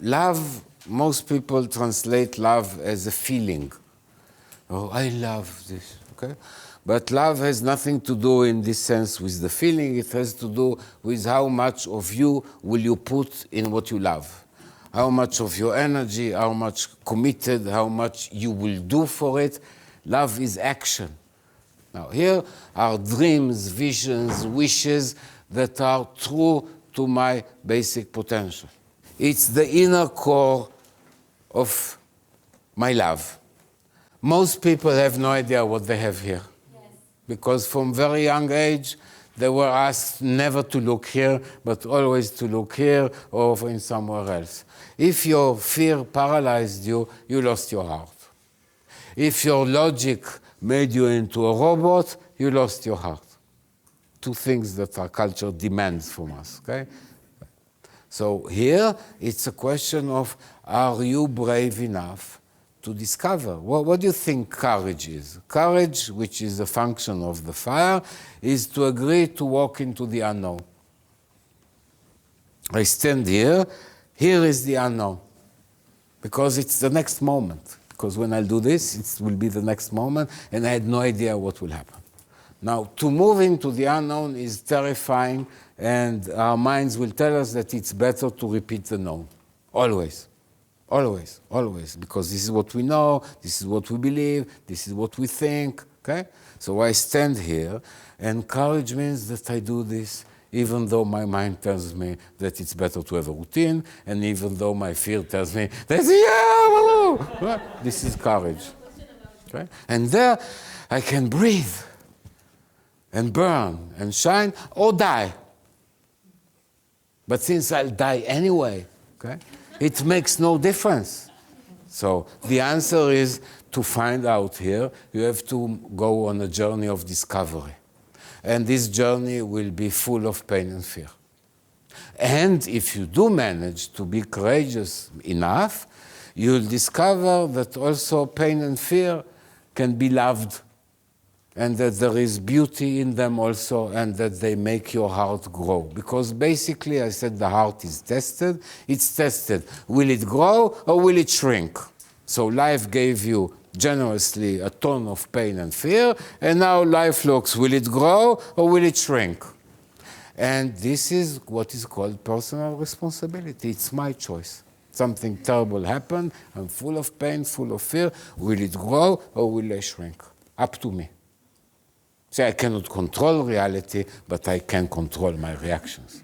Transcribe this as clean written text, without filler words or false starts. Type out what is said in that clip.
love, most people translate love as a feeling. Oh, I love this, okay? But love has nothing to do in this sense with the feeling. It has to do with how much of you will you put in what you love. How much of your energy, how much committed, how much you will do for it. Love is action. Now here are dreams, visions, wishes that are true to my basic potential. It's the inner core of my love. Most people have no idea what they have here. Yes. Because from very young age, they were asked never to look here, but always to look here or in somewhere else. If your fear paralyzed you, you lost your heart. If your logic made you into a robot, you lost your heart. Two things that our culture demands from us, okay? So here, it's a question of, are you brave enough to discover? What do you think courage is? Courage, which is a function of the fire, is to agree to walk into the unknown. I stand here is the unknown, because it's the next moment. Because when I do this, it will be the next moment, and I had no idea what will happen. Now, to move into the unknown is terrifying, and our minds will tell us that it's better to repeat the known. Always. Always, always. Because this is what we know, this is what we believe, this is what we think, okay? So I stand here, and courage means that I do this even though my mind tells me that it's better to have a routine, and even though my fear tells me that, this is courage. Okay? And there, I can breathe, and burn, and shine, or die. But since I'll die anyway, okay, it makes no difference. So the answer is to find out here, you have to go on a journey of discovery. And this journey will be full of pain and fear. And if you do manage to be courageous enough, you'll discover that also pain and fear can be loved, and that there is beauty in them also, and that they make your heart grow. Because basically, I said the heart is tested. It's tested. Will it grow or will it shrink? So life gave you generously a ton of pain and fear, and now life looks, will it grow or will it shrink? And this is what is called personal responsibility. It's my choice. Something terrible happened, I'm full of pain, full of fear. Will it grow or will it shrink? Up to me. See, I cannot control reality, but I can control my reactions.